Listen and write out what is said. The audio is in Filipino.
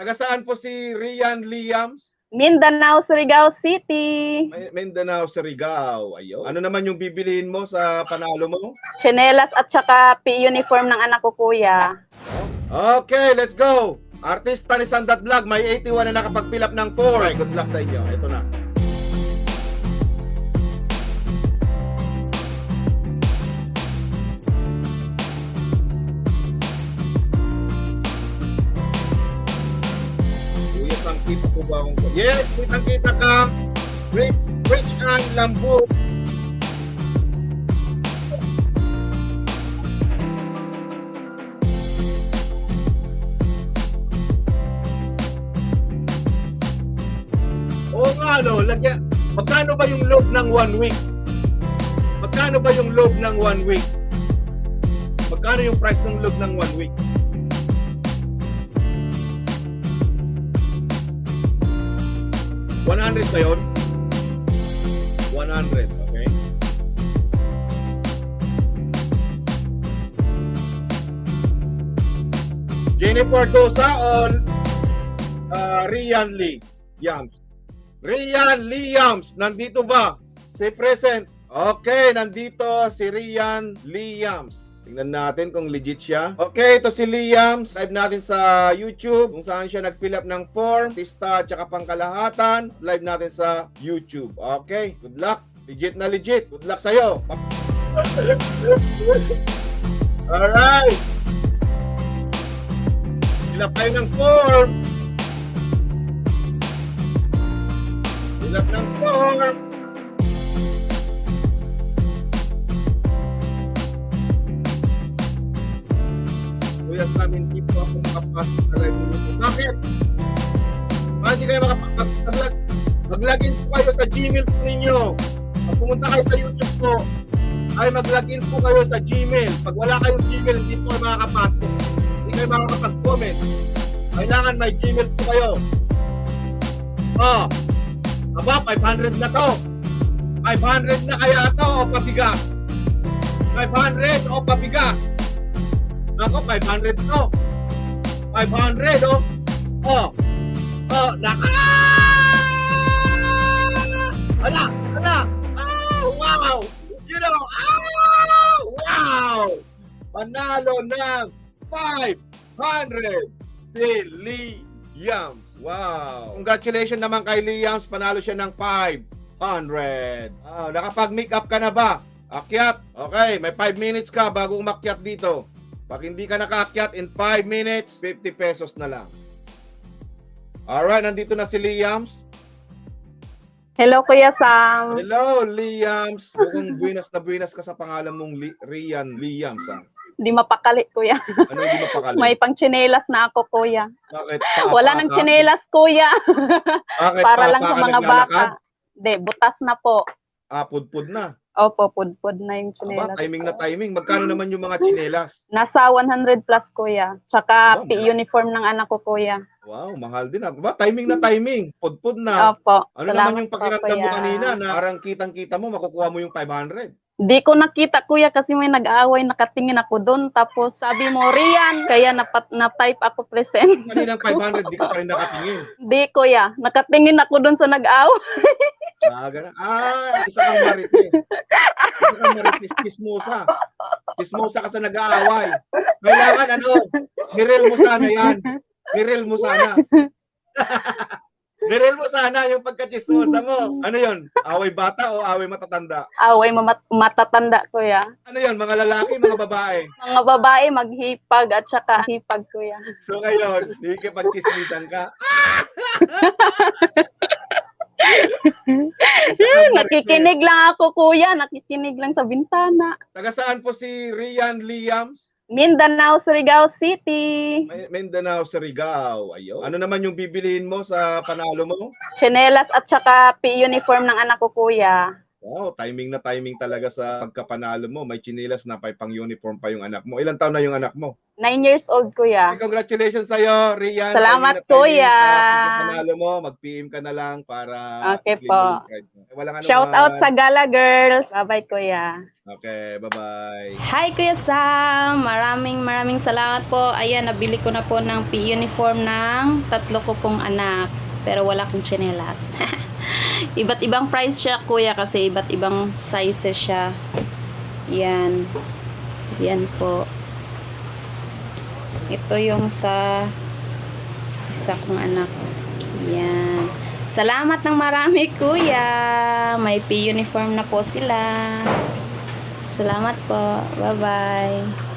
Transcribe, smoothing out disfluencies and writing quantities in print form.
Taga saan po si Rian Liams? Mindanao, Surigao City. Mindanao, Surigao. Ayun. Ano naman yung bibiliin mo sa panalo mo? Tsinelas at saka P-uniform ng anak ko, kuya. Okay, let's go! Artista ni Sandat Vlog, may 81 na nakapag-fill up ng 4. Right, good luck sa inyo. Ito na. Kita ko ba akong... Yes, kitang-kita ka. Rich and Lambo. Oo nga, no? Lagyan. Magkano ba yung loob ng 1 week? Magkano ba yung loob ng 1 week? Magkano yung price ng loob ng 1 week? $100 ba yun? 100, okay? Jennifer Dosa on Rian Liams. Rian Liams, nandito ba? Say present. Okay, nandito si Rian Liams. Tingnan natin kung legit siya. Okay, ito si Liams. Live natin sa YouTube kung saan siya nag-fill up ng form, artista at saka pangkalahatan. Live natin sa YouTube. Okay, good luck. Legit na legit. Good luck sa'yo. Alright. Fill up tayo ng form. Fill up ng form. Kuya sa amin, hindi po ako makapasok sa live nito. Bakit? Bakit hindi kayo makapasok? Mag-login po kayo sa Gmail po ninyo. Pag pumunta kayo sa YouTube po, ay mag-login po kayo sa Gmail. Pag wala kayong Gmail, hindi po kayo makakapasok. Hindi kayo makakapag-comment. Kailangan may Gmail po kayo. Oh, aba, 500 na to. 500 na kaya to o pabiga? 500 o pabiga? Ako, 500 to. 500, oh. Oh. Oh, naka! Ala! Ala! Oh, wow! You know, oh, wow! Panalo ng 500 si Liams. Wow! Congratulations naman kay Liams. Panalo siya ng 500. Oh, nakapag-make up ka na ba? Akyat? Okay, may 5 minutes ka bago umakyat dito. Pag hindi ka nakaakyat in 5 minutes, 50 pesos na lang. Alright, nandito na si Liams. Hello, Kuya Sam. Hello, Liams. Mukhang buwinas ka sa pangalan mong Rian Liams. Di mapakali, Kuya. Ano hindi mapakali? May pang tsinelas na ako, Kuya. Bakit? Wala nang tsinelas, Kuya. Bakit? Para lang sa mga naglalakad? baka. Hindi, butas na po. Pudpud na. Opo, pudpud na yung Aba, tsinelas. timing na timing. Magkano naman yung mga tsinelas? Nasa 100 plus, Kuya. Tsaka Wow, P-uniform ng anak ko, Kuya. Wow, mahal din. Aba, timing na timing. Pudpud na. Opo. Ano Salamat naman yung po, pakiramdam mo Kuya. kanina na parang kitang-kita mo, makukuha mo yung 500? Di ko nakita, Kuya, kasi may nag-aaway, nakatingin ako doon. Tapos sabi mo, Rian, kaya na-type ako present. Kaninang 500, di ka pa rin nakatingin. Di, Kuya, nakatingin ako doon sa nag-aaway. Ganun. Isa kang marites. Isa kang marites, kismosa. Kismosa ka sa nag-aaway. Kailangan nirel mo sana yan. Nirel mo sana. Nirel mo sana yung pagka-chismosa mo. Ano yun? Away bata o away matatanda? Away matatanda, Kuya. Ano yun? Mga lalaki, mga babae? Mga babae, maghipag at saka hipag, Kuya. So ngayon, hindi ka pag-chismisan ka. Nakikinig lang ako, Kuya. Nakikinig lang sa bintana. Taga saan po si Rian Liams? Mindanao, Surigao City. Mindanao, Surigao. Ayun. Ano naman yung bibiliin mo sa panalo mo? Tsinelas at saka P-uniform ng anak ko, Kuya. Wow, timing na timing talaga sa pagkapanalo mo. May chinelas na pang uniform pa yung anak mo. Ilang taon na yung anak mo? 9 years old, kuya. Okay, congratulations sa'yo, Rian. Salamat, Timing na timing kuya. sa pagkapanalo mo. Mag-PM ka na lang para Okay i-claim mo po. yung card mo. Walang ano Shout out sa Gala Girls. Bye-bye, kuya. Okay, bye-bye. Hi, Kuya Sam! Maraming salamat po. Ayan, nabili ko na po ng uniform ng 3 ko pong anak. Pero wala akong tsinelas. Iba't ibang price siya, kuya, kasi iba't ibang sizes siya. Yan. Yan po. Ito yung sa isa kong anak. Yan. Salamat ng marami, kuya. May uniform na po sila. Salamat po. Bye-bye.